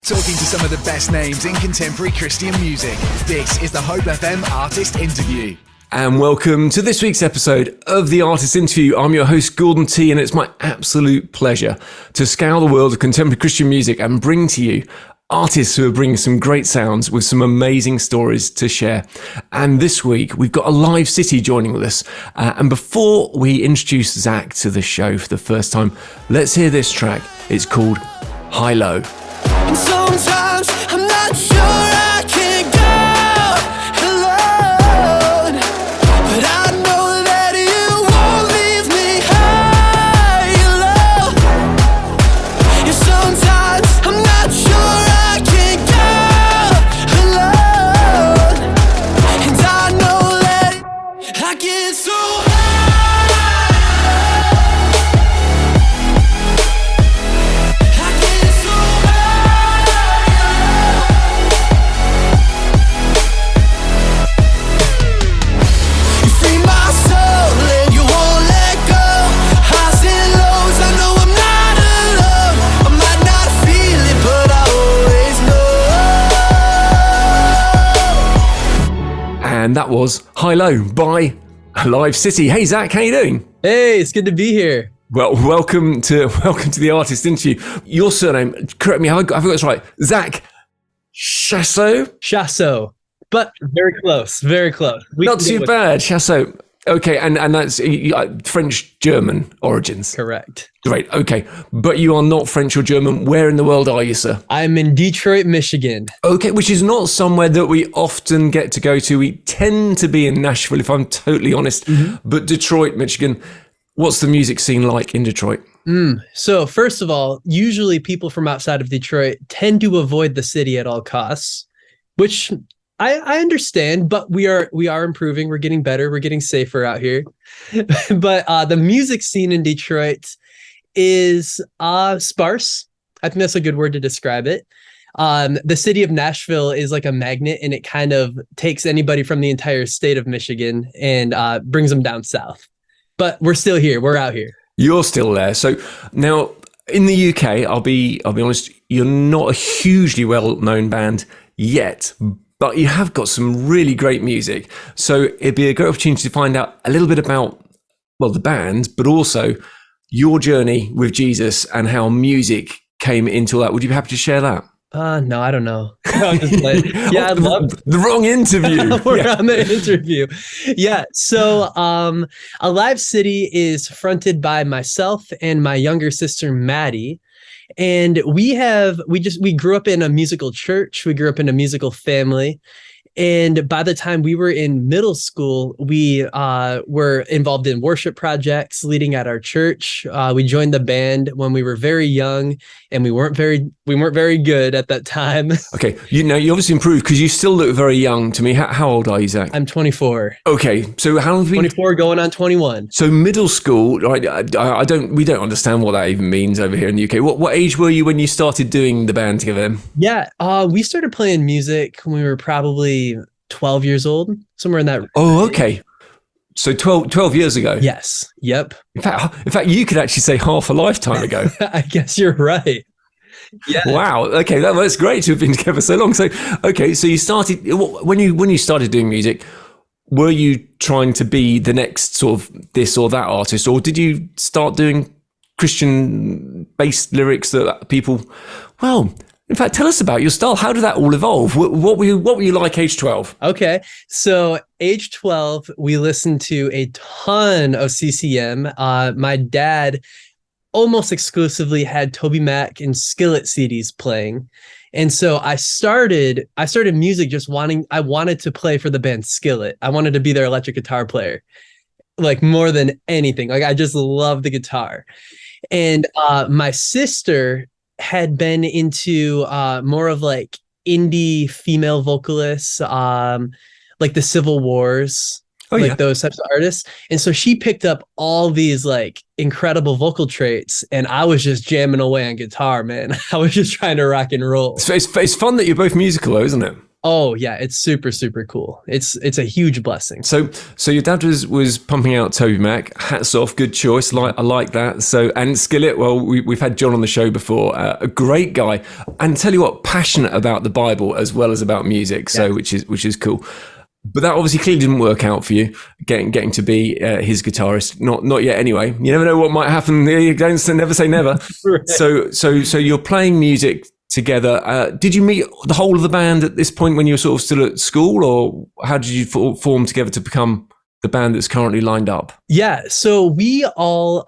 Talking to some of the best names in contemporary Christian music. This is the Hope FM Artist Interview. And welcome to this week's episode of the Artist Interview. I'm your host, Gordon T, and it's my absolute pleasure to scour the world of contemporary Christian music and bring to you artists who are bringing some great sounds with some amazing stories to share. And this week, we've got a live City joining with us. And before we introduce Zach to the show for the first time, let's hear this track. It's called High Low. And sometimes I'm not sure I can go alone, but I know that you won't leave me high and low. And sometimes I'm not sure I can go alone, and I know that I get so high. And that was High Low by Live City. Hey, Zach, how you doing? Hey, it's good to be here. Well, welcome to the Artist Interview. Your surname, correct me, have I got this right? Zach Schossau? Schossau, but very close, very close. Not too bad, Schossau. Okay, and that's French-German origins. Correct. Great, okay. But you are not French or German. Where in the world are you, sir? I'm in Detroit, Michigan. Okay, which is not somewhere that we often get to go to. We tend to be in Nashville, if I'm totally honest. Mm-hmm. But Detroit, Michigan, what's the music scene like in Detroit? So first of all, usually people from outside of Detroit tend to avoid the city at all costs, which I understand, but we are improving. We're getting better. We're getting safer out here. But the music scene in Detroit is sparse. I think that's a good word to describe it. The city of Nashville is like a magnet, and it kind of takes anybody from the entire state of Michigan and brings them down south. But we're still here. We're out here. You're still there. So now in the UK, I'll be honest, you're not a hugely well-known band yet, but you have got some really great music. So it'd be a great opportunity to find out a little bit about, well, the band, but also your journey with Jesus and how music came into that. Would you be happy to share that? No, I don't know. I'm just like, yeah, I'd love the wrong interview. We're on the interview. Yeah. So Alive City is fronted by myself and my younger sister, Maddie. And we grew up in a musical church. We grew up in a musical family. And by the time we were in middle school, we were involved in worship projects leading at our church. We joined the band when we were very young, and we weren't very good at that time. Okay, you obviously improved because you still look very young to me. How old are you, Zach? I'm 24. Okay, so how long have you been? 24 going on 21. So middle school, right? We don't understand what that even means over here in the UK. What age were you when you started doing the band together? Yeah, we started playing music when we were probably 12 years old, somewhere in that range. Oh, okay. So 12 years ago? Yes. Yep. In fact, you could actually say half a lifetime ago. I guess you're right. Yeah. Wow. Okay, that's great to have been together so long. So, okay, so you started, when you started doing music, were you trying to be the next sort of this or that artist, or did you start doing Christian-based lyrics that people, well, in fact, tell us about your style. How did that all evolve? What were you like age 12? Okay. So age 12, we listened to a ton of CCM. My dad almost exclusively had Toby Mac and Skillet CDs playing. And so I started music I wanted to play for the band Skillet. I wanted to be their electric guitar player, like more than anything. Like I just love the guitar. And my sister had been into more of like indie female vocalists, like the Civil Wars, those types of artists. And so she picked up all these like incredible vocal traits, and I was just jamming away on guitar, man. I was just trying to rock and roll. So it's fun that you're both musical, though, isn't it? Oh yeah, it's super, super cool. It's a huge blessing. So your dad was pumping out Toby Mac. Hats off, good choice. I like that. So, and Skillet. Well, we've had John on the show before. A great guy, and tell you what, passionate about the Bible as well as about music. So, Yeah. which is cool. But that obviously clearly didn't work out for you, getting to be his guitarist. Not yet. Anyway, you never know what might happen. You don't never say never. Right. So you're playing music together. Did you meet the whole of the band at this point when you were sort of still at school, or how did you form together to become the band that's currently lined up? Yeah, so we all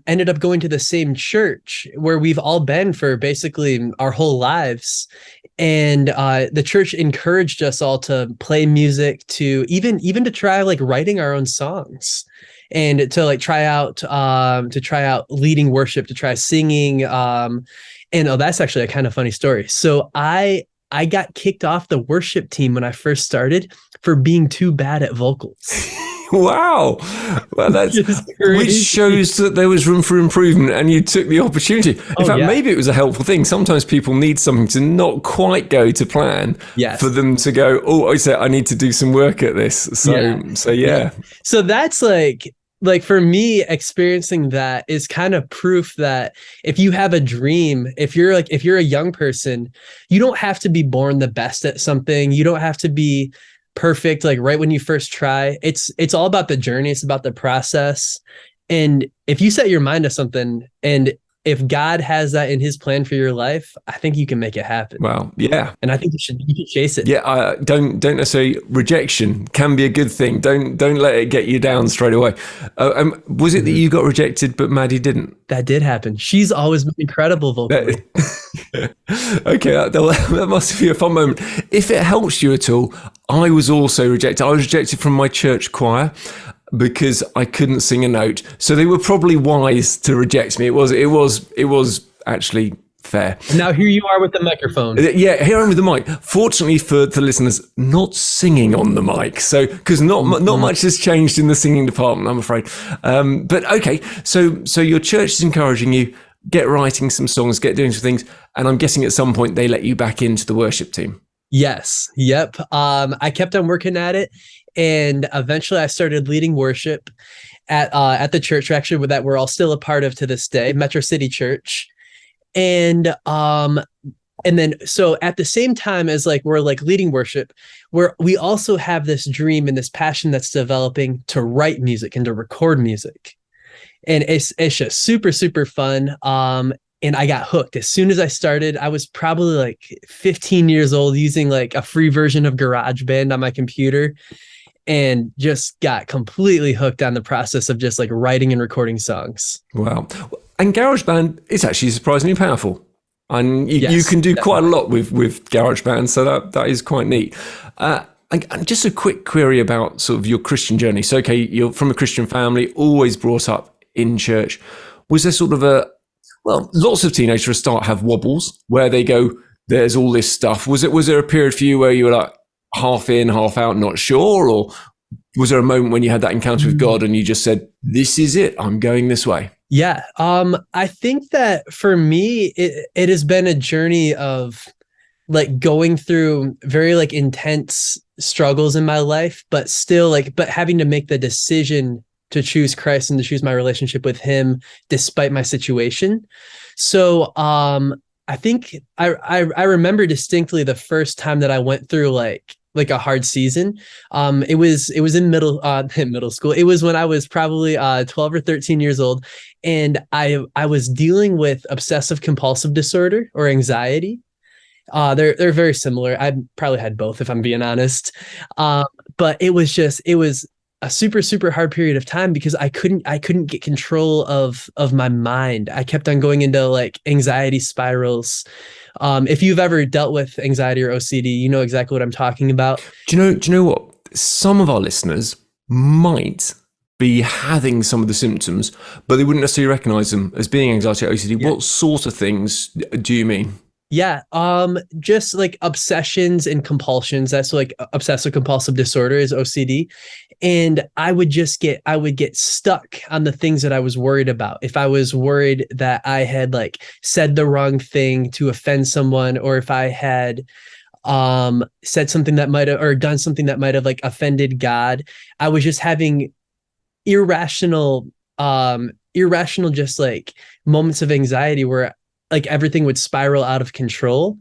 ended up going to the same church where we've all been for basically our whole lives. And the church encouraged us all to play music, to even to try like writing our own songs, and to like try out leading worship, to try singing. And oh, that's actually a kind of funny story. So I got kicked off the worship team when I first started for being too bad at vocals. Wow. Well, which shows that there was room for improvement and you took the opportunity. In fact, yeah. maybe it was a helpful thing. Sometimes people need something to not quite go to plan for them to go, oh, I need to do some work at this. So yeah. So that's like for me, experiencing that is kind of proof that if you have a dream, if you're a young person, you don't have to be born the best at something. You don't have to be perfect like right when you first try. It's all about the journey. It's about the process. And if you set your mind to something, and if God has that in his plan for your life, I think you can make it happen. Well, yeah. And I think you should chase it. Yeah, don't necessarily, rejection can be a good thing. Don't let it get you down straight away. Was it that you got rejected but Maddie didn't? That did happen. She's always been incredible vocally. Okay, that must be a fun moment. If it helps you at all, I was also rejected. I was rejected from my church choir because I couldn't sing a note. So they were probably wise to reject me. It was actually fair. Now here you are with the microphone. Yeah, here I am with the mic. Fortunately for the listeners, not singing on the mic. So, because not much has changed in the singing department, I'm afraid. But okay, so your church is encouraging you, get writing some songs, get doing some things. And I'm guessing at some point they let you back into the worship team. Yes. Yep. I kept on working at it, and eventually I started leading worship at the church actually that we're all still a part of to this day, Metro City Church. And then so at the same time as like we're like leading worship, we also have this dream and this passion that's developing to write music and to record music. And it's just super, super fun. And I got hooked. As soon as I started, I was probably like 15 years old using like a free version of GarageBand on my computer, and just got completely hooked on the process of just like writing and recording songs. Wow. And GarageBand is actually surprisingly powerful. And you can do definitely. quite a lot with GarageBand. So that is quite neat. And just a quick query about sort of your Christian journey. So, okay, you're from a Christian family, always brought up in church. Was there sort of lots of teenagers for a start have wobbles where they go, there's all this stuff. Was there a period for you where you were like half in, half out, not sure? Or was there a moment when you had that encounter with God and you just said, this is it, I'm going this way? Yeah. I think that for me, it has been a journey of like going through very like intense struggles in my life, but still but having to make the decision to choose Christ and to choose my relationship with him despite my situation. So I think I remember distinctly the first time that I went through like a hard season. It was in middle school. It was when I was probably 12 or 13 years old, and I was dealing with obsessive compulsive disorder or anxiety. They're very similar. I probably had both, if I'm being honest. But it was a super, super hard period of time because I couldn't get control of my mind. I kept on going into like anxiety spirals. If you've ever dealt with anxiety or OCD, you know exactly what I'm talking about. Do you know what? Some of our listeners might be having some of the symptoms, but they wouldn't necessarily recognize them as being anxiety or OCD. Yeah. What sort of things do you mean? Yeah, just like obsessions and compulsions. That's like obsessive compulsive disorder is OCD. And I would get stuck on the things that I was worried about. If I was worried that I had like said the wrong thing to offend someone, or if I had said something that might have, or done something that might have like offended God. I was just having irrational, irrational, just like moments of anxiety where like everything would spiral out of control.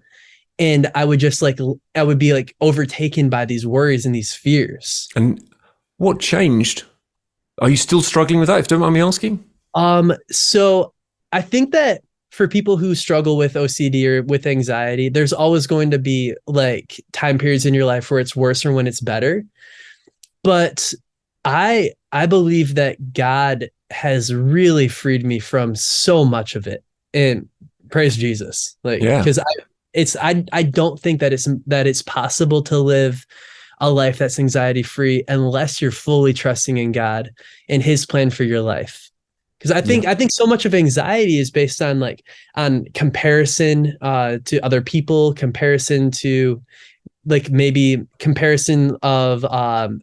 And I would just like, I would be like overtaken by these worries and these fears. And what changed? Are you still struggling with that, if you don't mind me asking? So I think that for people who struggle with OCD or with anxiety, there's always going to be like time periods in your life where it's worse or when it's better. But I believe that God has really freed me from so much of it. And praise Jesus. Like, because I don't think that it's possible to live a life that's anxiety free unless you're fully trusting in God and his plan for your life. Because I think so much of anxiety is based on like on comparison to other people, comparison to like maybe comparison of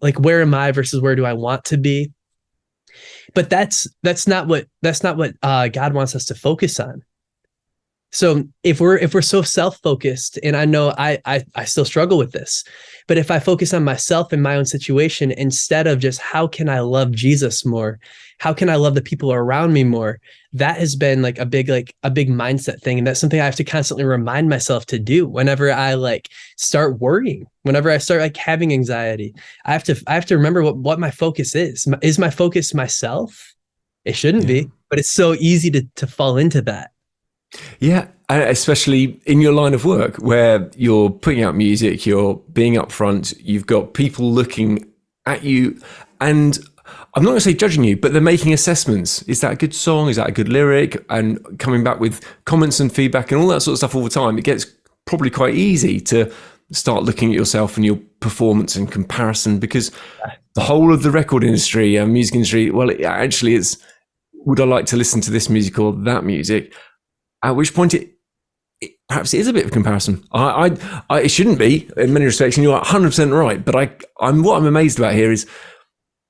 like where am I versus where do I want to be. But that's not what God wants us to focus on. So if we're so self-focused, and I know I still struggle with this, but if I focus on myself and my own situation instead of just how can I love Jesus more, how can I love the people around me more, that has been like a big mindset thing, and that's something I have to constantly remind myself to do whenever I like start worrying, whenever I start like having anxiety. I have to remember what my focus is. Is my focus myself? It shouldn't be, but it's so easy to fall into that. Yeah, especially in your line of work where you're putting out music, you're being upfront, you've got people looking at you, and I'm not going to say judging you, but they're making assessments. Is that a good song? Is that a good lyric? And coming back with comments and feedback and all that sort of stuff all the time. It gets probably quite easy to start looking at yourself and your performance in comparison, because the whole of the record industry and music industry, well, it actually is, would I like to listen to this music or that music? At which point it perhaps it is a bit of a comparison. It shouldn't be in many respects, and you're 100% right. But what I'm amazed about here is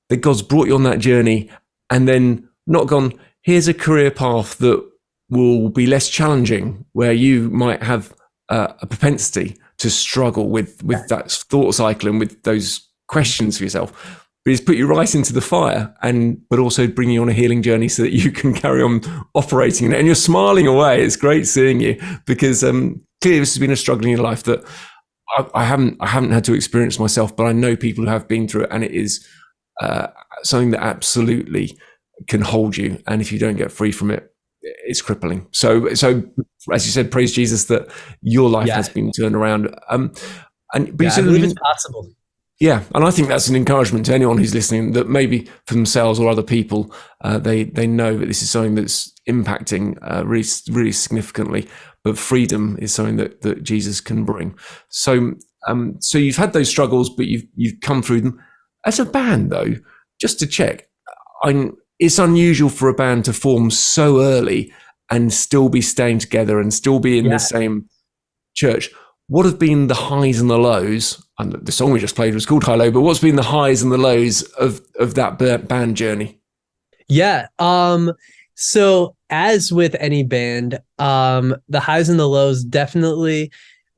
that God's brought you on that journey and then not gone, here's a career path that will be less challenging, where you might have a propensity to struggle with that thought cycle and with those questions for yourself. But he's put you right into the fire, but also bringing you on a healing journey so that you can carry on operating in it. And you're smiling away. It's great seeing you, because clearly this has been a struggle in your life that I haven't had to experience myself, but I know people who have been through it, and it is something that absolutely can hold you. And if you don't get free from it, it's crippling. So as you said, praise Jesus that your life has been turned around. But you said, I believe it's possible. Yeah, and I think that's an encouragement to anyone who's listening, that maybe for themselves or other people, they know that this is something that's impacting really, really significantly. But freedom is something that Jesus can bring. So you've had those struggles, but you've come through them. As a band, though, just to check, it's unusual for a band to form so early and still be staying together and still be in the same church. What have been the highs and the lows? And the song we just played was called High Low, but what's been the highs and the lows of that band journey? Yeah. So as with any band, the highs and the lows definitely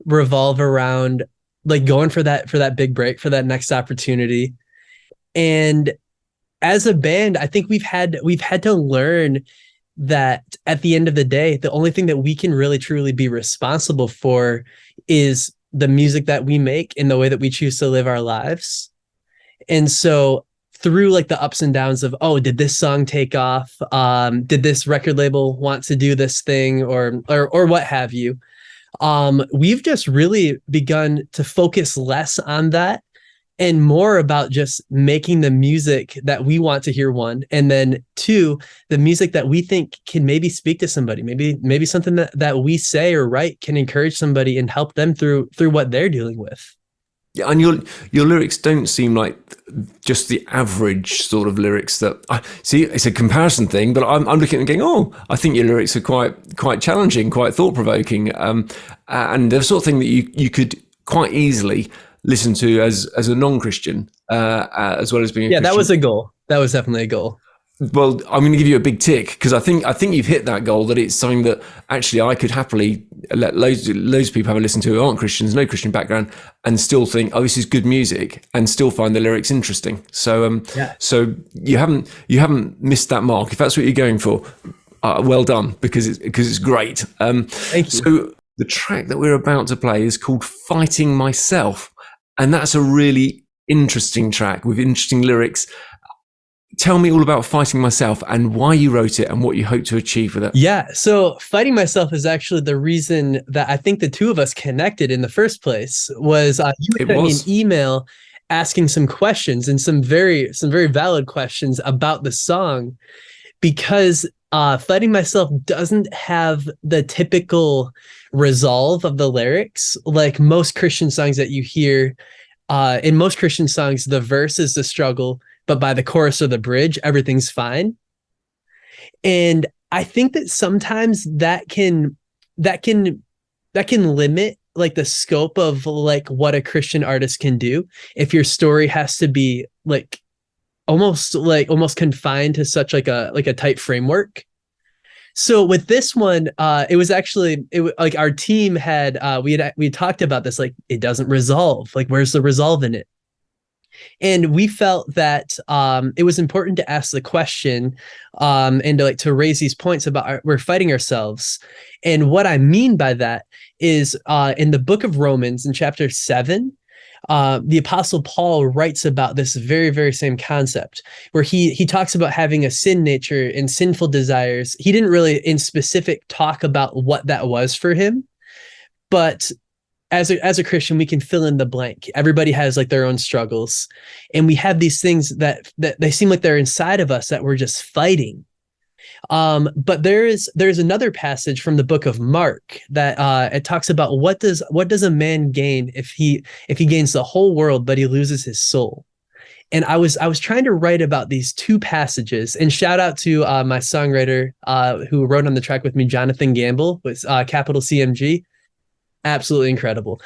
revolve around like going for that big break, for that next opportunity. And as a band, I think we've had to learn that at the end of the day, the only thing that we can really truly be responsible for is the music that we make and the way that we choose to live our lives. And so through like the ups and downs of, oh, did this song take off? Did this record label want to do this thing or what have you? We've just really begun to focus less on that and more about just making the music that we want to hear, one, and then two, the music that we think can maybe speak to somebody, maybe something that we say or write can encourage somebody and help them through what they're dealing with. Yeah, and your lyrics don't seem like just the average sort of lyrics that I see. It's a comparison thing, but I'm looking and going, oh, I think your lyrics are quite challenging, quite thought provoking, and the sort of thing that you could quite easily listen to as a non-Christian, as well as being a Christian. That was a goal. That was definitely a goal. Well, I'm going to give you a big tick because I think you've hit that goal. That it's something that actually I could happily let loads of people have a listen to who aren't Christians, no Christian background, and still think, oh, this is good music, and still find the lyrics interesting. So, so you haven't missed that mark. If that's what you're going for, well done, because it's great. Thank you. So the track that we're about to play is called "Fighting Myself," and that's a really interesting track with interesting lyrics. Tell me all about Fighting Myself and why you wrote it and what you hope to achieve with it. Yeah. So Fighting Myself is actually the reason that I think the two of us connected in the first place was you sent me an email asking some questions and some very valid questions about the song, because Fighting Myself doesn't have the typical resolve of the lyrics like most Christian songs that you hear. In most Christian songs, the verse is the struggle, but by the chorus or the bridge, everything's fine. And I think that sometimes that can limit like the scope of like what a Christian artist can do if your story has to be like almost confined to such like a tight framework. So with this one, it was like our team had we talked about this, like it doesn't resolve. Like where's the resolve in it? And we felt that it was important to ask the question and to raise these points about we're fighting ourselves. And what I mean by that is in the book of Romans in chapter 7, the Apostle Paul writes about this very, very same concept where he talks about having a sin nature and sinful desires. He didn't really in specific talk about what that was for him, but as a Christian, we can fill in the blank. Everybody has like their own struggles, and we have these things that they seem like they're inside of us that we're just fighting. But there's another passage from the book of Mark that it talks about what does a man gain if he gains the whole world but he loses his soul. And I was trying to write about these two passages, and shout out to my songwriter who wrote on the track with me, Jonathan Gamble, with capital CMG. Absolutely incredible.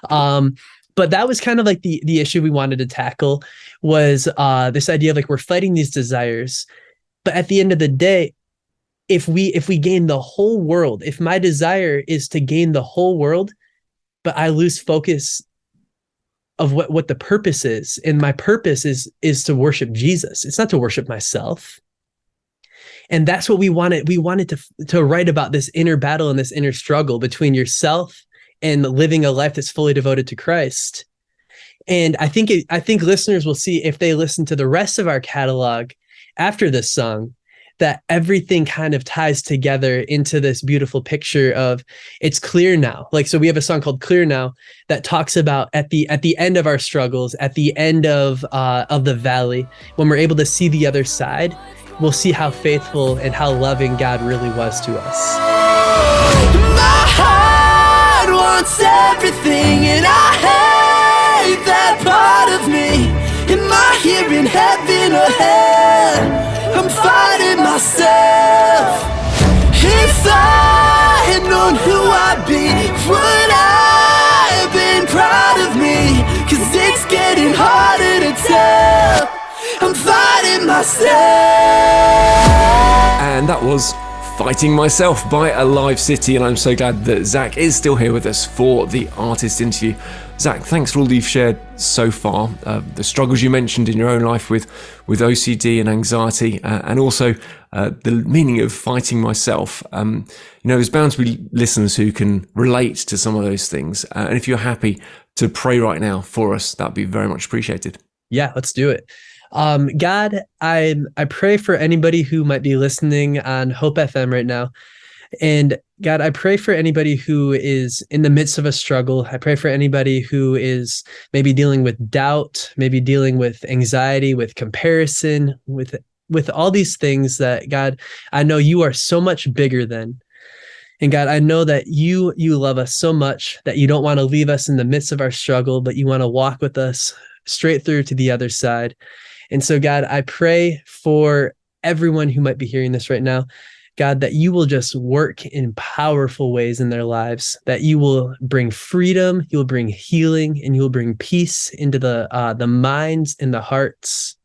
But that was kind of like the issue we wanted to tackle was this idea of like we're fighting these desires, but at the end of the day, if we gain the whole world, if my desire is to gain the whole world, but I lose focus of what the purpose is, and my purpose is to worship Jesus. It's not to worship myself. And that's what we wanted. We wanted to write about this inner battle and this inner struggle between yourself and living a life that's fully devoted to Christ. And I think listeners will see if they listen to the rest of our catalog after this song, that everything kind of ties together into this beautiful picture of it's clear now. Like, so we have a song called Clear Now that talks about at the end of our struggles, at the end of the valley, when we're able to see the other side, we'll see how faithful and how loving God really was to us. My heart wants everything, and I hate that part of me. Am I here in heaven or hell? I'm fighting myself. If I had known who I'd be, would I have been proud of me? 'Cause it's getting harder to tell. I'm fighting myself. And that was Fighting Myself by Alive City, and I'm so glad that Zach is still here with us for the artist interview. Zach, thanks for all you've shared so far, the struggles you mentioned in your own life with OCD and anxiety, and also the meaning of fighting myself. There's bound to be listeners who can relate to some of those things, and if you're happy to pray right now for us, that'd be very much appreciated. Yeah, let's do it. God, I pray for anybody who might be listening on Hope FM right now. And God, I pray for anybody who is in the midst of a struggle. I pray for anybody who is maybe dealing with doubt, maybe dealing with anxiety, with comparison, with all these things that, God, I know you are so much bigger than. And God, I know that you love us so much that you don't want to leave us in the midst of our struggle, but you want to walk with us straight through to the other side. And so, God, I pray for everyone who might be hearing this right now, God, that you will just work in powerful ways in their lives, that you will bring freedom, you will bring healing, and you will bring peace into the minds and the hearts.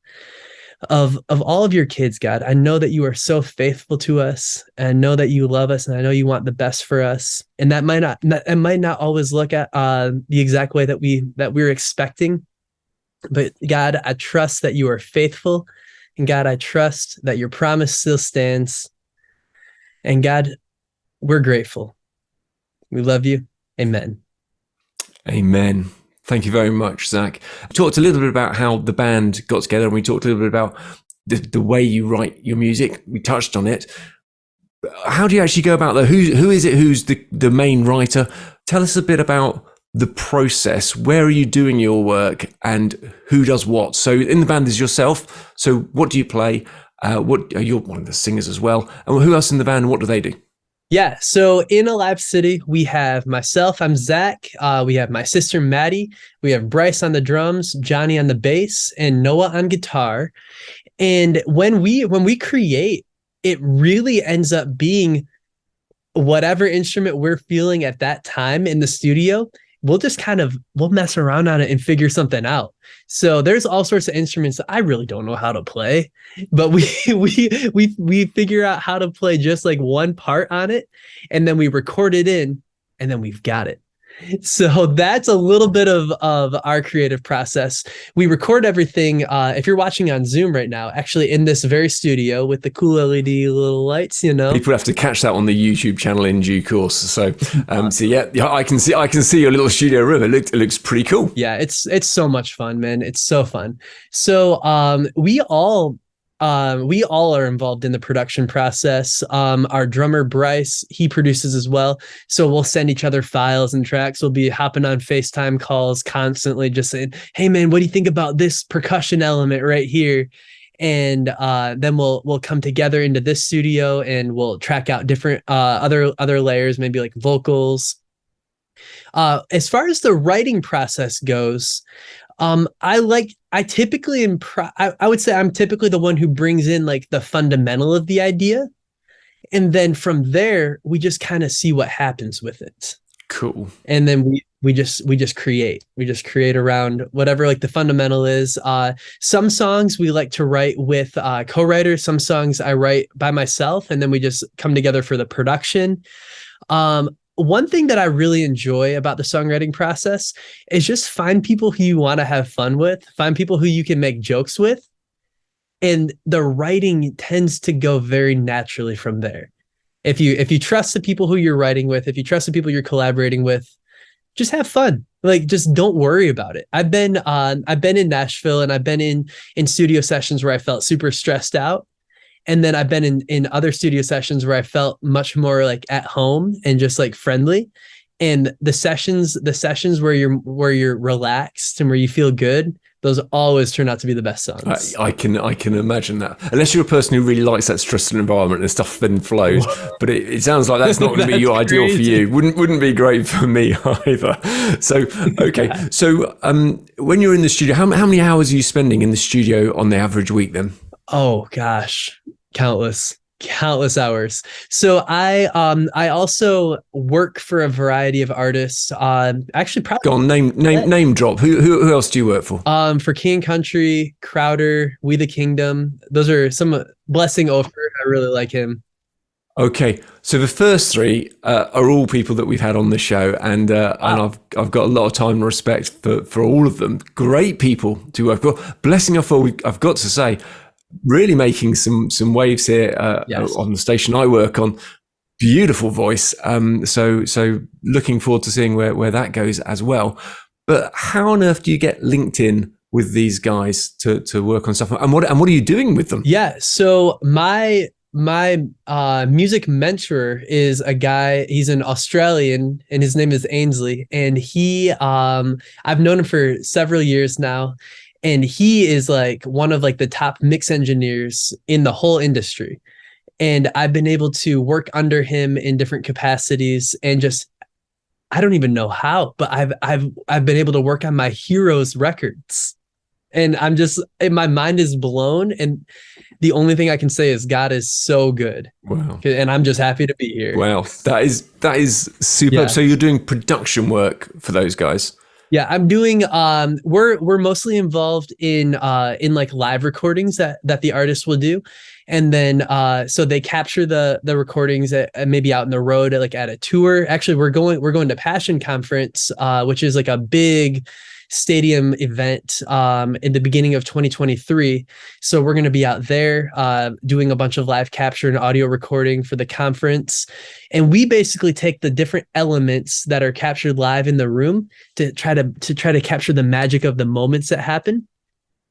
of all of your kids, God. I know that you are so faithful to us, and I know that you love us, and I know you want the best for us. And that might not always look at the exact way that we're expecting. But God, I trust that you are faithful, and God, I trust that your promise still stands. And God, we're grateful. We love you. Amen. Amen. Thank you very much, Zach. We talked a little bit about how the band got together, and we talked a little bit about the way you write your music. We touched on it. How do you actually go about that? Who is it who's the main writer? Tell us a bit about the process. Where are you doing your work, and who does what? So in the band is yourself. So what do you play? You're one of the singers as well. And who else in the band, and what do they do? Yeah, so in Alive City, we have myself, I'm Zach. We have my sister, Maddie. We have Bryce on the drums, Johnny on the bass, and Noah on guitar. And when we create, it really ends up being whatever instrument we're feeling at that time in the studio. We'll mess around on it and figure something out. So there's all sorts of instruments that I really don't know how to play, but we figure out how to play just like one part on it, and then we record it in, and then we've got it. So that's a little bit of our creative process. We record everything. If you're watching on Zoom right now, actually in this very studio with the cool LED little lights, people have to catch that on the YouTube channel in due course. So, yeah, I can see your little studio room. It looks pretty cool. Yeah, it's so much fun, man. It's so fun. So, we all are involved in the production process. Our drummer, Bryce, he produces as well. So we'll send each other files and tracks. We'll be hopping on FaceTime calls constantly, just saying, hey man, what do you think about this percussion element right here? And then we'll come together into this studio, and we'll track out different other layers, maybe like vocals. As far as the writing process goes, I would say I'm typically the one who brings in like the fundamental of the idea. And then from there, we just kind of see what happens with it. Cool. And then we just create. We just create around whatever like the fundamental is. Some songs we like to write with co-writers. Some songs I write by myself, and then we just come together for the production. One thing that I really enjoy about the songwriting process is just find people who you want to have fun with, find people who you can make jokes with. And the writing tends to go very naturally from there. If you trust the people who you're writing with, if you trust the people you're collaborating with, just have fun. Like, just don't worry about it. I've been in Nashville, and I've been in studio sessions where I felt super stressed out. And then I've been in other studio sessions where I felt much more like at home and just like friendly. And the sessions where you're relaxed and where you feel good, those always turn out to be the best songs. I can imagine that. Unless you're a person who really likes that stressful environment and stuff then flows. But it sounds like that's not going to be your ideal for you. Wouldn't be great for me either. So, okay. So when you're in the studio, how many hours are you spending in the studio on the average week then? Oh gosh, countless hours. So I also work for a variety of artists. Actually, probably go on, name drop. Who else do you work for? For King Country, Crowder, We the Kingdom. Those are some. Blessing Ofer. I really like him. Okay, so the first three are all people that we've had on the show, and I've got a lot of time and respect for all of them. Great people to work with. Blessing Ofer, I've got to say, really making some waves here yes. on the station I work on. Beautiful voice. So looking forward to seeing where that goes as well. But how on earth do you get linked in with these guys to work on stuff? And what are you doing with them? Yeah. So my music mentor is a guy. He's an Australian, and his name is Ainsley. And he I've known him for several years now. And he is like one of like the top mix engineers in the whole industry. And I've been able to work under him in different capacities, and just, I don't even know how, but I've been able to work on my heroes records. And my mind is blown. And the only thing I can say is God is so good. Wow. And I'm just happy to be here. Wow. That is superb. Yeah. So you're doing production work for those guys? Yeah, I'm doing we're mostly involved in like live recordings that the artists will do. And then so they capture the recordings maybe out in the road like at a tour. Actually, we're going to Passion Conference, which is like a big stadium event in the beginning of 2023. So we're going to be out there doing a bunch of live capture and audio recording for the conference. And we basically take the different elements that are captured live in the room to try to capture the magic of the moments that happen.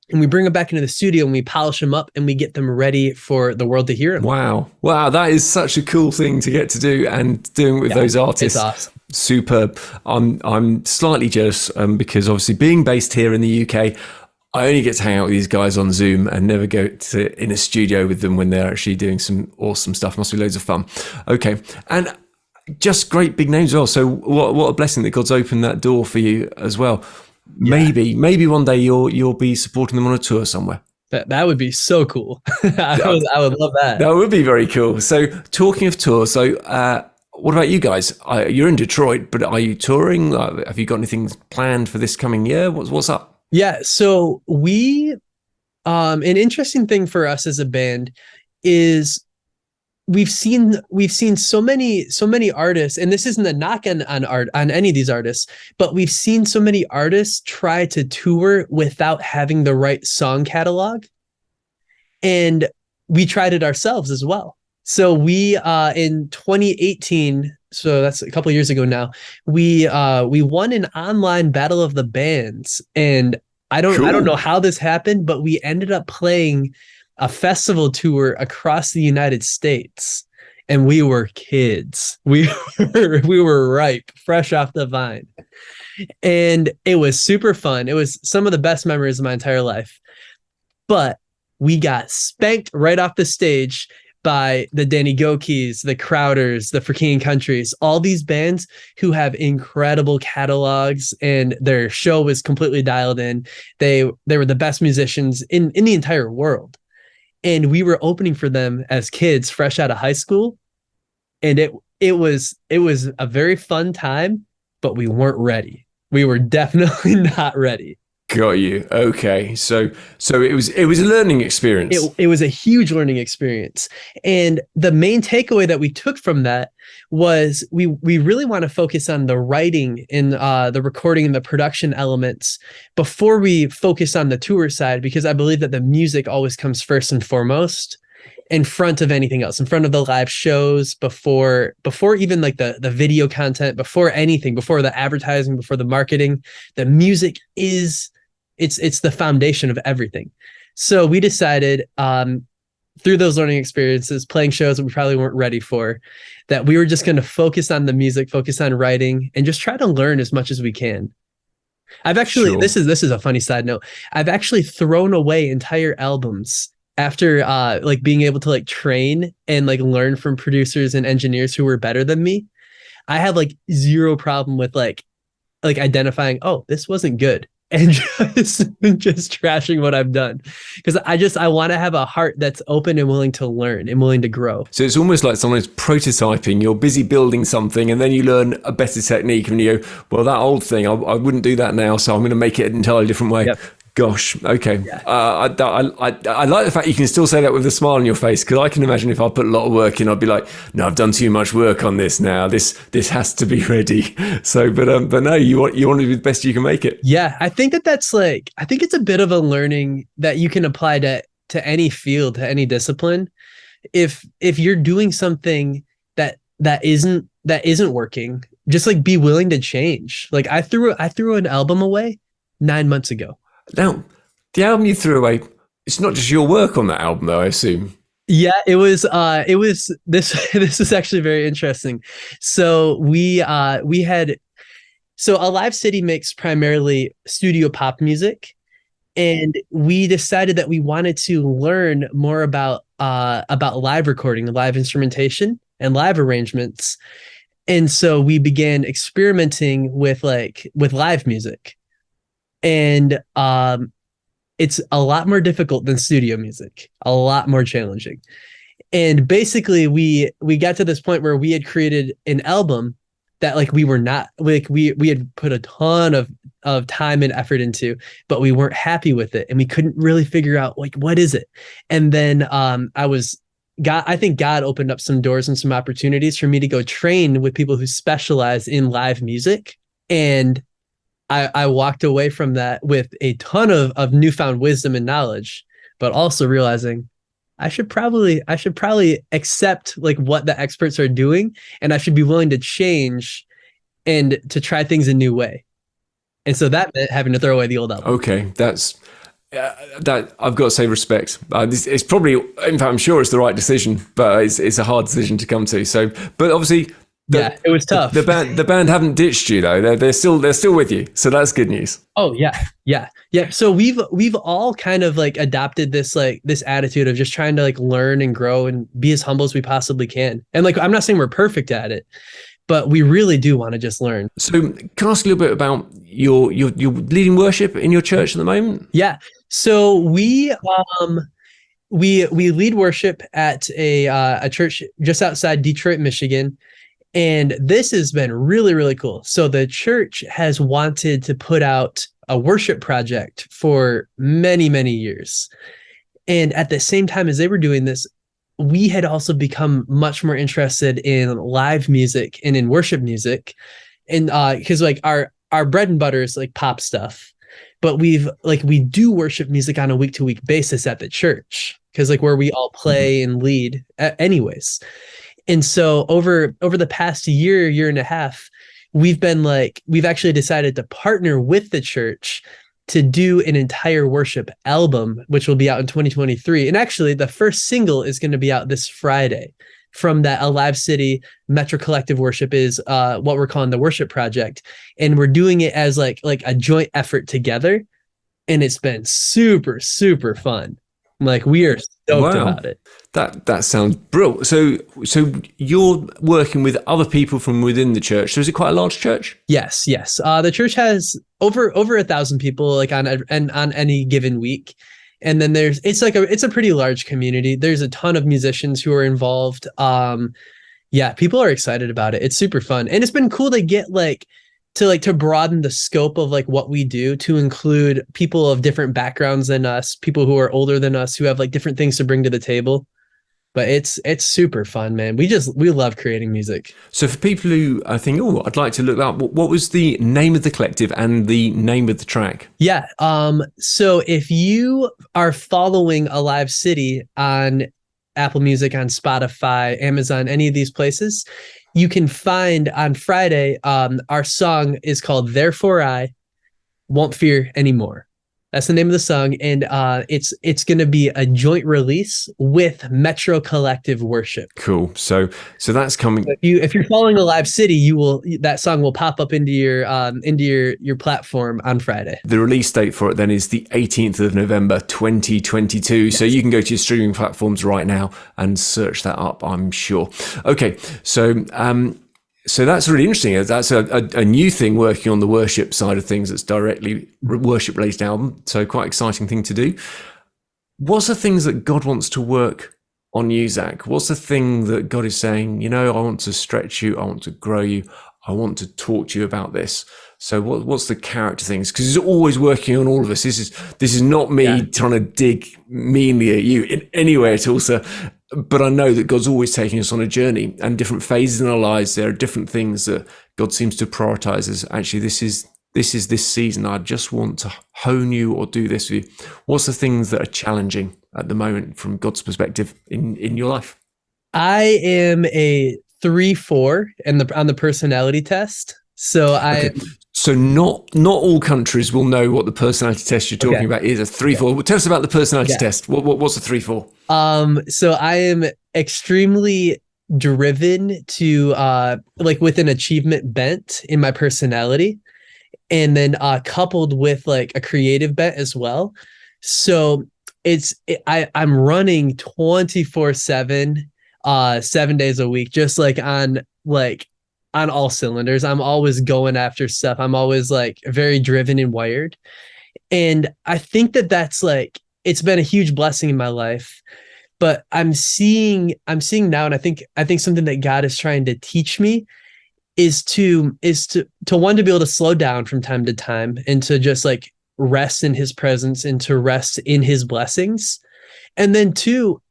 And we bring them back into the studio and we polish them up and we get them ready for the world to hear them. Wow, that is such a cool thing to get to do, and doing it with those artists. It's awesome. Superb. I'm slightly jealous because obviously being based here in the UK, I only get to hang out with these guys on Zoom and never go to in a studio with them when they're actually doing some awesome stuff. Must be loads of fun. Okay, and just great big names as well. So what a blessing that God's opened that door for you as well. Yeah. Maybe one day you'll be supporting them on a tour somewhere. That would be so cool. I would love that. That would be very cool. So talking of tours, so what about you guys? You're in Detroit, but are you touring? Have you got anything planned for this coming year? What's up? Yeah, so we an interesting thing for us as a band is we've seen so many artists, and this isn't a knock on any of these artists, but we've seen so many artists try to tour without having the right song catalog. And we tried it ourselves as well. So we in 2018, so that's a couple of years ago now, we won an online battle of the bands. And I don't know how this happened, but we ended up playing a festival tour across the United States, and we were kids. We were ripe, fresh off the vine, and it was super fun. It was some of the best memories of my entire life. But we got spanked right off the stage by the Danny Gokis, the Crowders, the For King Countries, all these bands who have incredible catalogs, and their show was completely dialed in. They were the best musicians in the entire world. And we were opening for them as kids fresh out of high school. And it was a very fun time, but we weren't ready. We were definitely not ready. Got you. Okay. So it was a learning experience. It was a huge learning experience. And the main takeaway that we took from that was we really want to focus on the writing and the recording and the production elements before we focus on the tour side, because I believe that the music always comes first and foremost in front of anything else, in front of the live shows, before even like the video content, before anything, before the advertising, before the marketing. The music is it's the foundation of everything. So we decided through those learning experiences, playing shows that we probably weren't ready for, that we were just going to focus on the music, focus on writing, and just try to learn as much as we can. I've actually, Sure. this is a funny side note. I've actually thrown away entire albums after like being able to like train and like learn from producers and engineers who were better than me. I had like zero problem with like identifying, oh, this wasn't good, and just trashing what I've done, because I want to have a heart that's open and willing to learn and willing to grow. So it's almost like someone's prototyping. You're busy building something, and then you learn a better technique, and you go, well, that old thing, I wouldn't do that now, so I'm going to make it an entirely different way. Yep. Gosh, okay. Yeah. I like the fact you can still say that with a smile on your face, because I can imagine if I put a lot of work in, I'd be like, no, I've done too much work on this now. This has to be ready. So, but no, you want to be the best you can make it. Yeah, I think that's like, I think it's a bit of a learning that you can apply to any field, to any discipline. If you're doing something that isn't working, just like be willing to change. Like I threw an album away 9 months ago. Now, the album you threw away, it's not just your work on that album, though, I assume. Yeah, it was this is actually very interesting. So we had, so Alive City makes primarily studio pop music, and we decided that we wanted to learn more about live recording, live instrumentation, and live arrangements. And so we began experimenting with live music. And it's a lot more difficult than studio music, a lot more challenging. And basically we got to this point where we had created an album that like we were not like we had put a ton of of time and effort into, but we weren't happy with it, and we couldn't really figure out like what is it. And then I think God opened up some doors and some opportunities for me to go train with people who specialize in live music. And I walked away from that with a ton of newfound wisdom and knowledge, but also realizing I should probably accept like what the experts are doing, and I should be willing to change and to try things a new way. And so that meant having to throw away the old album. Okay, that I've got to say respect. It's probably, in fact, I'm sure it's the right decision, but it's a hard decision to come to. So, but obviously, it was tough. The band haven't ditched you though. They're still with you. So that's good news. Oh yeah. So we've all kind of like adopted this attitude of just trying to like learn and grow and be as humble as we possibly can. And like, I'm not saying we're perfect at it, but we really do want to just learn. So can I ask a little bit about your leading worship in your church at the moment? Yeah. So we lead worship at a church just outside Detroit, Michigan. And this has been really, really cool. So the church has wanted to put out a worship project for many, many years. And at the same time as they were doing this, we had also become much more interested in live music and in worship music. And because like our bread and butter is like pop stuff, but we do worship music on a week-to-week basis at the church, because like where we all play and lead anyways. And so over the past year and a half, we've actually decided to partner with the church to do an entire worship album, which will be out in 2023. And actually the first single is going to be out this Friday from that Alive City Metro Collective Worship is what we're calling the Worship Project. And we're doing it as like a joint effort together. And it's been super, super fun. Like we are stoked about it. That sounds brilliant. So you're working with other people from within the church. So is it quite a large church? Yes. The church has over 1,000 people like on any given week. And then it's a pretty large community. There's a ton of musicians who are involved. People are excited about it. It's super fun. And it's been cool to get to broaden the scope of like what we do to include people of different backgrounds than us, people who are older than us, who have like different things to bring to the table. But it's super fun, man. We love creating music. So for people who I think, I'd like to look that up, what was the name of the collective and the name of the track? Yeah. So if you are following Alive City on Apple Music, on Spotify, Amazon, any of these places, you can find on Friday, our song is called Therefore I Won't Fear Anymore. That's the name of the song. And it's going to be a joint release with Metro Collective Worship. Cool. So that's coming. If you're following Alive City, that song will pop up into your platform on Friday. The release date for it then is the 18th of November, 2022. Yes. So you can go to your streaming platforms right now and search that up, I'm sure. Okay. So that's really interesting. That's a new thing, working on the worship side of things. That's directly worship-related album. So quite exciting thing to do. What's the things that God wants to work on you, Zach? What's the thing that God is saying, I want to stretch you. I want to grow you. I want to talk to you about this. So what's the character things? Because he's always working on all of us. This is not me trying to dig meanly at you in any way at all, sir. But I know that God's always taking us on a journey, and different phases in our lives. There are different things that God seems to prioritize as actually this is this season. I just want to hone you or do this with you. What's the things that are challenging at the moment from God's perspective in your life? I am a 3-4 on the personality test. So So not all countries will know what the personality test you're talking about is. A 3-4. Well, tell us about the personality test. What's a 3-4? So I am extremely driven to with an achievement bent in my personality, and then coupled with like a creative bent as well. So I'm running 24/7, 7 days a week, just like on all cylinders. I'm always going after stuff. I'm always like very driven and wired. And I think that's like, it's been a huge blessing in my life, but I'm seeing now, and I think something that God is trying to teach me is to one, to be able to slow down from time to time and to just like rest in his presence and to rest in his blessings. And then two,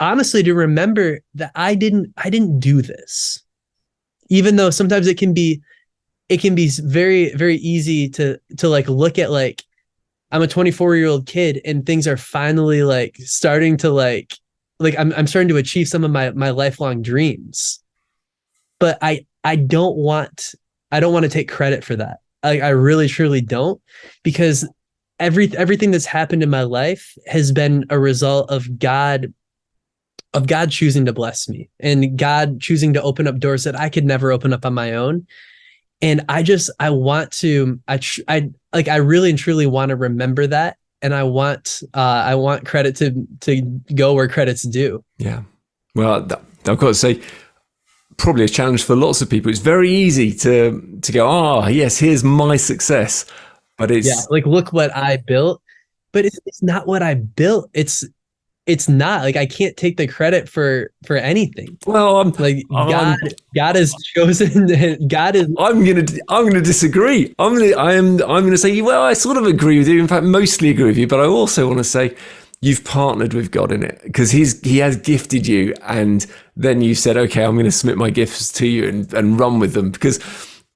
honestly, to remember that I didn't do this. Even though sometimes it can be very, very easy to like look at like, I'm a 24-year-old kid and things are finally like starting to like I'm starting to achieve some of my lifelong dreams. But I don't want to take credit for that. I really truly don't, because everything that's happened in my life has been a result of God choosing to bless me and God choosing to open up doors that I could never open up on my own. And I really and truly want to remember that. And I want credit to go where credit's due. Yeah. Well, I've got to say, probably a challenge for lots of people. It's very easy to go, yes, here's my success. But it's like, look what I built. But it's not what I built. It's not like I can't take the credit for anything. Well, God has chosen. God is. I'm gonna disagree. I'm gonna say, well, I sort of agree with you. In fact, mostly agree with you. But I also want to say, you've partnered with God in it, because he has gifted you, and then you said, okay, I'm going to submit my gifts to you and run with them, because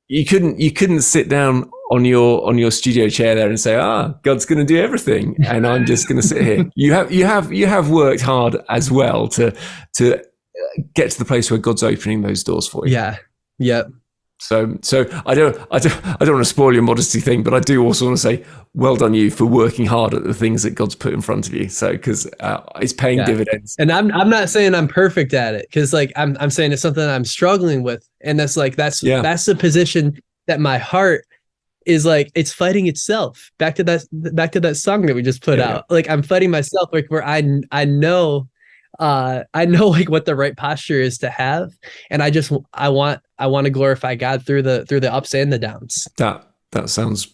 you couldn't sit down on your studio chair there and say, God's going to do everything, and I'm just going to sit here. You have worked hard as well to get to the place where God's opening those doors for you. Yeah. Yep. So I don't want to spoil your modesty thing, but I do also want to say, well done you for working hard at the things that God's put in front of you. So because it's paying dividends. And I'm not saying I'm perfect at it, because like I'm saying it's something that I'm struggling with, and that's the position that my heart is like, it's fighting itself. Back to that song that we just put out. Like I'm fighting myself, like where I know like what the right posture is to have, and I want to glorify God through the ups and the downs. That sounds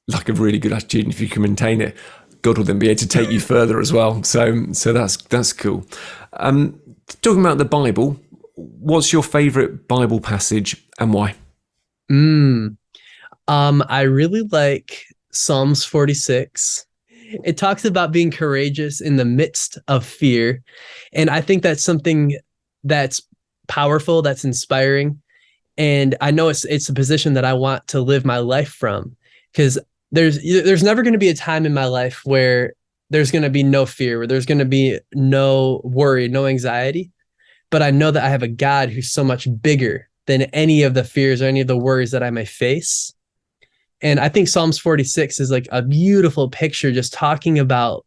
like a really good attitude, and if you can maintain it, God will then be able to take you further as well. So that's cool. Talking about the Bible, what's your favorite Bible passage and why? I really like Psalms 46. It talks about being courageous in the midst of fear. And I think that's something that's powerful, that's inspiring. And I know it's a position that I want to live my life from, because there's never going to be a time in my life where there's going to be no fear, where there's going to be no worry, no anxiety. But I know that I have a God who's so much bigger than any of the fears or any of the worries that I may face. And I think Psalms 46 is like a beautiful picture, just talking about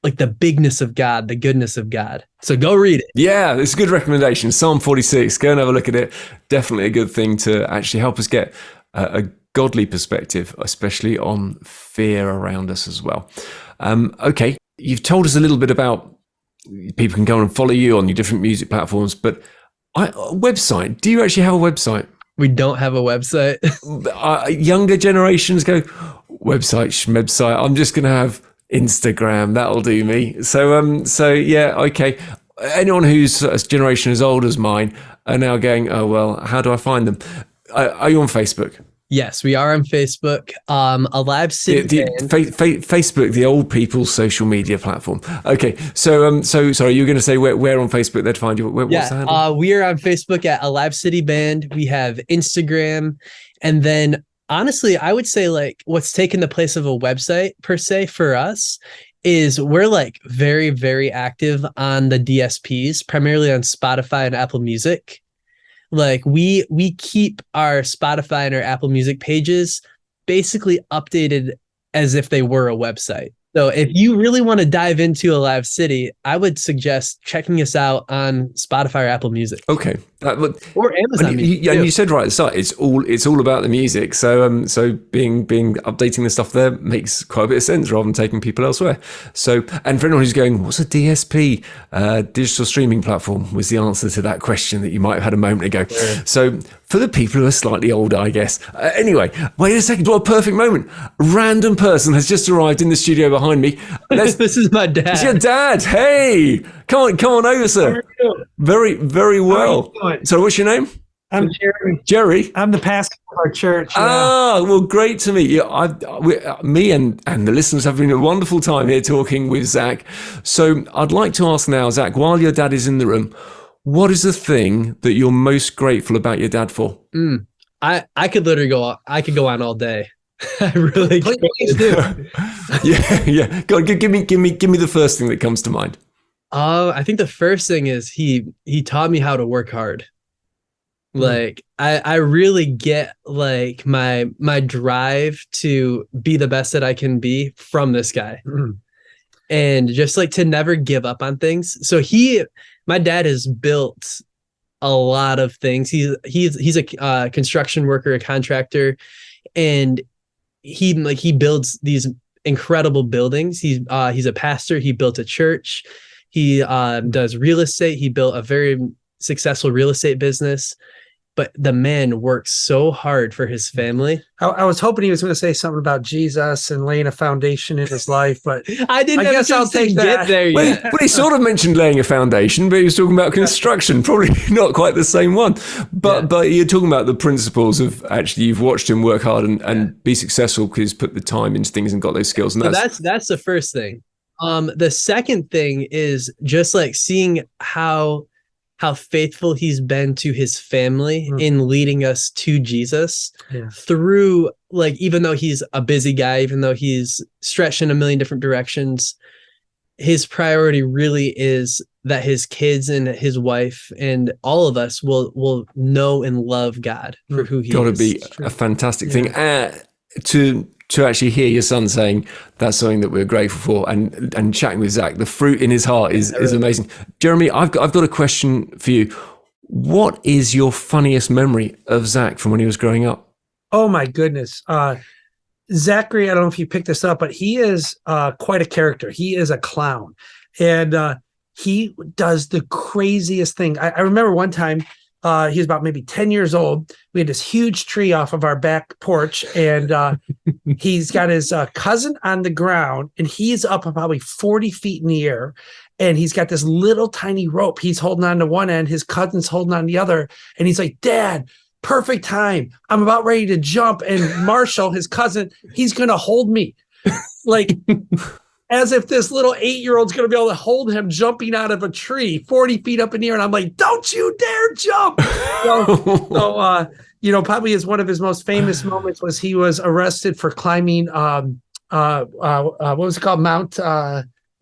like the bigness of God, the goodness of God. So go read it. Yeah, it's a good recommendation. Psalm 46, go and have a look at it. Definitely a good thing to actually help us get a godly perspective, especially on fear around us as well. Okay, you've told us a little bit about people can go and follow you on your different music platforms, but website, do you actually have a website? We don't have a website. Younger generations go, website, schmebsite. I'm just going to have Instagram. That'll do me. So yeah, okay. Anyone who's a generation as old as mine are now going, oh, well, how do I find them? Are you on Facebook? Yes, we are on Facebook. Alive City Band. Facebook, the old people's social media platform. Okay, so sorry, you were going to say where on Facebook they'd find you? What's the handle? We are on Facebook at Alive City Band. We have Instagram, and then honestly, I would say like what's taken the place of a website per se for us is we're like very, very active on the DSPs, primarily on Spotify and Apple Music. Like we keep our Spotify and our Apple Music pages basically updated as if they were a website. So if you really want to dive into Alive City, I would suggest checking us out on Spotify or Apple Music. Okay. Or Amazon Music. And you said right at the start, it's all about the music. So being updating the stuff there makes quite a bit of sense rather than taking people elsewhere. So, and for anyone who's going, what's a DSP? Digital streaming platform was the answer to that question that you might have had a moment ago. Sure. So for the people who are slightly older, I guess. Anyway, wait a second. What a perfect moment. A random person has just arrived in the studio behind me. This is my dad. It's your dad. Hey, come on over, sir. Very, very well. So what's your name? I'm Jerry. Jerry? I'm the pastor of our church. Yeah. Ah, well, great to meet you. Me and the listeners have been a wonderful time here talking with Zach. So I'd like to ask now, Zach, while your dad is in the room, what is the thing that you're most grateful about your dad for? I could literally go on all day. I really Please do. Yeah. Go on, give me the first thing that comes to mind. I think the first thing is he taught me how to work hard. Like I really get like my drive to be the best that I can be from this guy. And just like to never give up on things. So my dad has built a lot of things. He's a construction worker, a contractor, and he builds these incredible buildings. He's a pastor. He built a church. He does real estate. He built a very successful real estate business. But the man works so hard for his family. I was hoping he was going to say something about Jesus and laying a foundation in his life, but I guess I'll take that. Get there yet. Well, he sort of mentioned laying a foundation, but he was talking about construction, probably not quite the same one. But you're talking about the principles of actually you've watched him work hard and be successful because he's put the time into things and got those skills. And that's the first thing. The second thing is just like seeing how faithful he's been to his family in leading us to Jesus through, like, even though he's a busy guy, even though he's stretched in a million different directions, his priority really is that his kids and his wife and all of us will know and love God for who he is. Got to be a fantastic thing to actually hear your son saying that's something that we're grateful for, and chatting with Zach. The fruit in his heart is amazing. Jeremy, I've got a question for you. What is your funniest memory of Zach from when he was growing up? Oh my goodness. Zachary, I don't know if you picked this up, but he is quite a character. He is a clown, and he does the craziest thing. I remember one time he was about maybe 10 years old. We had this huge tree off of our back porch, and he's got his cousin on the ground, and he's up probably 40 feet in the air. And he's got this little tiny rope. He's holding on to one end. His cousin's holding on the other. And he's like, Dad, perfect time. I'm about ready to jump. And Marshall, his cousin, he's going to hold me. Like, as if this little 8-year-old's going to be able to hold him jumping out of a tree 40 feet up in the air. And I'm like, don't you dare jump. So probably is one of his most famous moments was he was arrested for climbing, what was it called? Mount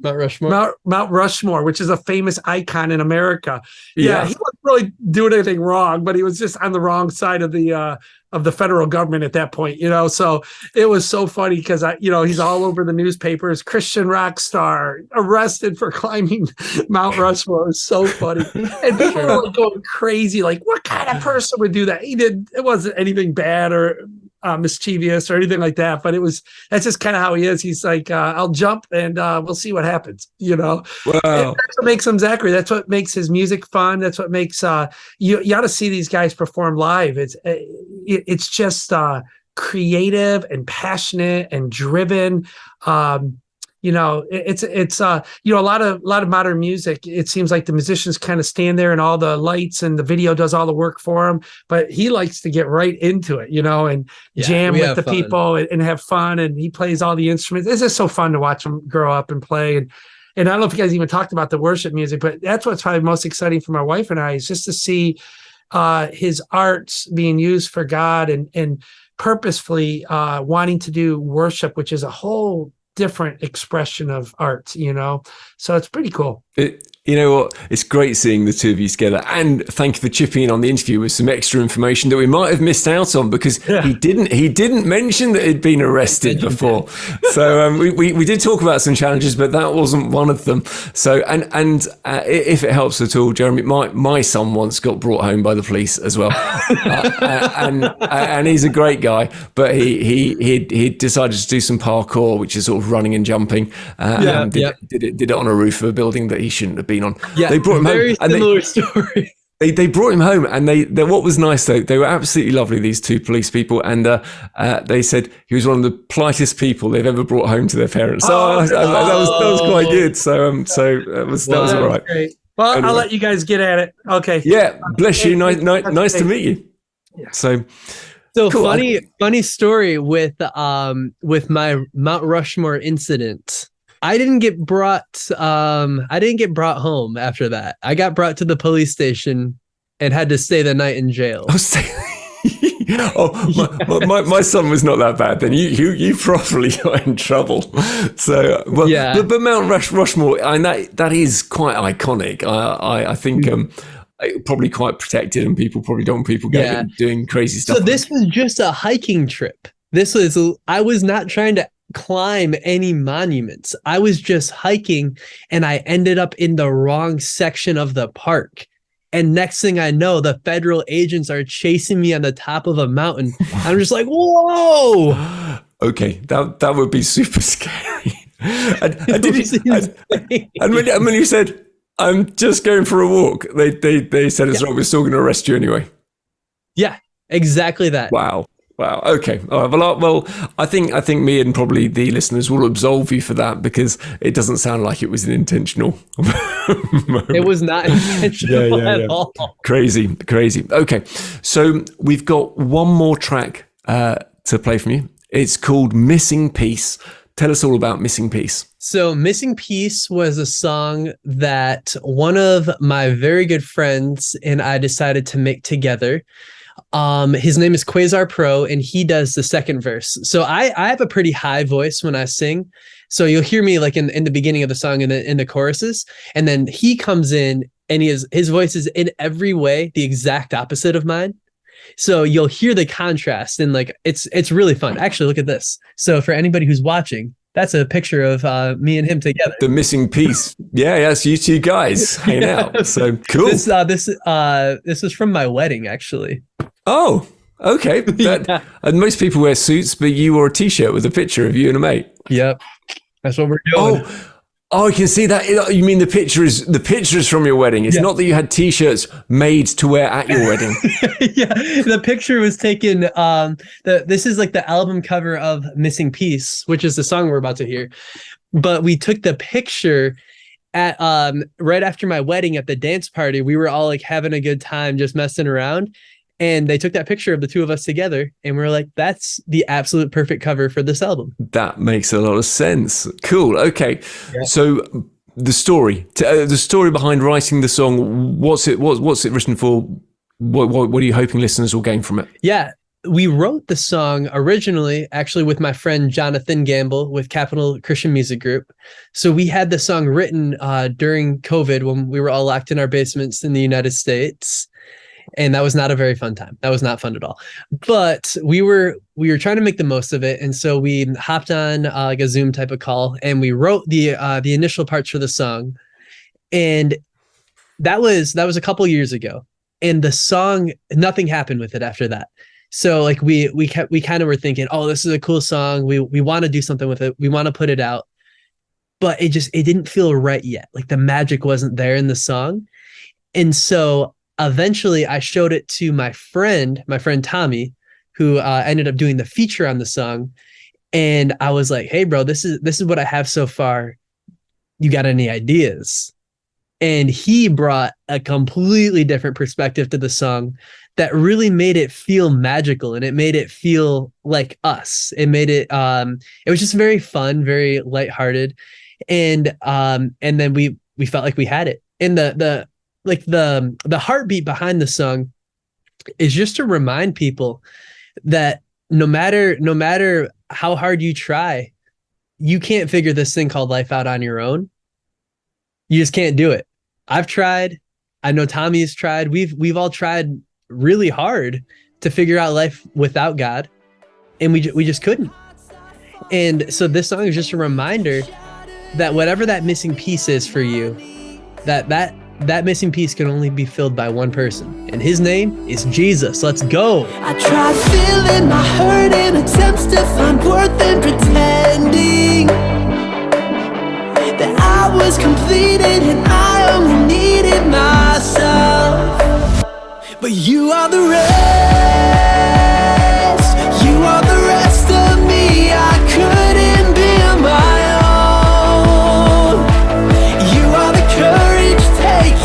Rushmore. Mount Rushmore, which is a famous icon in America. Yeah, he wasn't really doing anything wrong, but he was just on the wrong side of the federal government at that point, So it was so funny because he's all over the newspapers. Christian rock star arrested for climbing Mount Rushmore. It was so funny, and people were like going crazy. Like, what kind of person would do that? It wasn't anything bad or mischievous or anything like that, but that's just kind of how he is. He's like, I'll jump and we'll see what happens, Wow. That's what makes him Zachary. That's what makes his music fun. That's what makes you ought to see these guys perform live. It's just creative and passionate and driven. It's a lot of modern music. It seems like the musicians kind of stand there and all the lights and the video does all the work for them, but he likes to get right into it, and jam with the people and have fun. And he plays all the instruments. It's just so fun to watch him grow up and play. And I don't know if you guys even talked about the worship music, but that's what's probably most exciting for my wife and I is just to see his arts being used for God and purposefully wanting to do worship, which is a whole different expression of art, so it's pretty cool. You know what? It's great seeing the two of you together, and thank you for chipping in on the interview with some extra information that we might have missed out on because he didn't mention that he'd been arrested before. So we did talk about some challenges, but that wasn't one of them. So and if it helps at all, Jeremy, my son once got brought home by the police as well, and he's a great guy, but he decided to do some parkour, which is sort of running and jumping, and did it on a roof of a building that he shouldn't have been on. Yeah, they brought him very home. Similar story. They brought him home, and they what was nice though, they were absolutely lovely, these two police people, and they said he was one of the politest people they've ever brought home to their parents. So that was quite good. So that was all right. Great. Well, Anyway. I'll let you guys get at it. Okay. Yeah, bless you. Nice to meet you. So cool. Funny story with my Mount Rushmore incident. I didn't get brought home after that. I got brought to the police station and had to stay the night in jail. My son was not that bad. Then you probably got in trouble. So but Mount Rushmore, and that is quite iconic. I think probably quite protected, and people probably don't want people doing crazy stuff. So this was just a hiking trip. I was not trying to climb any monuments. I was just hiking, and I ended up in the wrong section of the park. And next thing I know, the federal agents are chasing me on the top of a mountain. I'm just like, whoa. Okay, that would be super scary. And when you said, I'm just going for a walk, they said it's right, we're still going to arrest you anyway. Yeah, exactly that. Wow. Okay. All right. Well, I think me and probably the listeners will absolve you for that, because it doesn't sound like it was an intentional moment. It was not intentional at all. Crazy. Okay. So we've got one more track to play from you. It's called Missing Piece. Tell us all about Missing Piece. So Missing Piece was a song that one of my very good friends and I decided to make together. His name is QuasarPro, and he does the second verse. So I have a pretty high voice when I sing. So you'll hear me like in the beginning of the song and in the choruses. And then he comes in and his voice is in every way the exact opposite of mine. So you'll hear the contrast, and like it's really fun. Actually, look at this. So for anybody who's watching, that's a picture of me and him together. The Missing Piece. Yeah, it's you two guys hanging out. So cool. This is from my wedding, actually. Oh, okay. And most people wear suits, but you wore a t-shirt with a picture of you and a mate. Yep, that's what we're doing. Oh, I can see that. You mean the picture is from your wedding? It's not that you had t-shirts made to wear at your wedding. Yeah, the picture was taken. This is like the album cover of Missing Piece, which is the song we're about to hear. But we took the picture at right after my wedding at the dance party. We were all like having a good time, just messing around. And they took that picture of the two of us together, and we were like, that's the absolute perfect cover for this album. That makes a lot of sense. Cool. Okay. Yeah. So the story behind writing the song, what's it written for? What are you hoping listeners will gain from it? Yeah. We wrote the song originally, actually, with my friend Jonathan Gamble with Capital Christian Music Group. So we had the song written during COVID when we were all locked in our basements in the United States. And that was not a very fun time. That was not fun at all. But we were trying to make the most of it, and so we hopped on like a Zoom type of call, and we wrote the initial parts for the song. And that was a couple years ago. And the song, nothing happened with it after that. So like we kind of were thinking, oh, this is a cool song. We want to do something with it. We want to put it out. But it didn't feel right yet. Like the magic wasn't there in the song. And so eventually I showed it to my friend Tommy, who ended up doing the feature on the song. And I was like, hey bro, this is what I have so far. You got any ideas? And he brought a completely different perspective to the song that really made it feel magical, and it made it feel like us. It made it was just very fun, very lighthearted. And then we felt like we had it. And the heartbeat behind the song is just to remind people that no matter how hard you try, you can't figure this thing called life out on your own. You just can't do it. I've tried. I know Tommy's tried. We've all tried really hard to figure out life without God, and we just couldn't. And so this song is just a reminder that whatever that missing piece is for you, that missing piece can only be filled by one person, and his name is Jesus. Let's go. I tried feeling my hurt in attempts to find worth in pretending that I was completed and I only needed myself. But you are the rest. You are the rest of me. I couldn't be on my own. You are the courage, take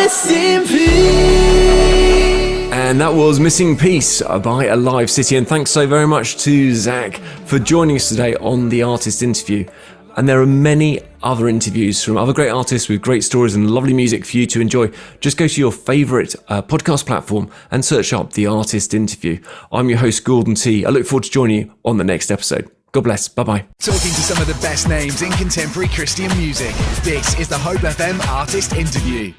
missing piece. And that was Missing Piece by Alive City. And thanks so very much to Zach for joining us today on the artist interview. And there are many other interviews from other great artists with great stories and lovely music for you to enjoy. Just go to your favourite podcast platform and search up The Artist Interview. I'm your host, Gordon T. I look forward to joining you on the next episode. God bless. Bye-bye. Talking to some of the best names in contemporary Christian music. This is the Hope FM Artist Interview.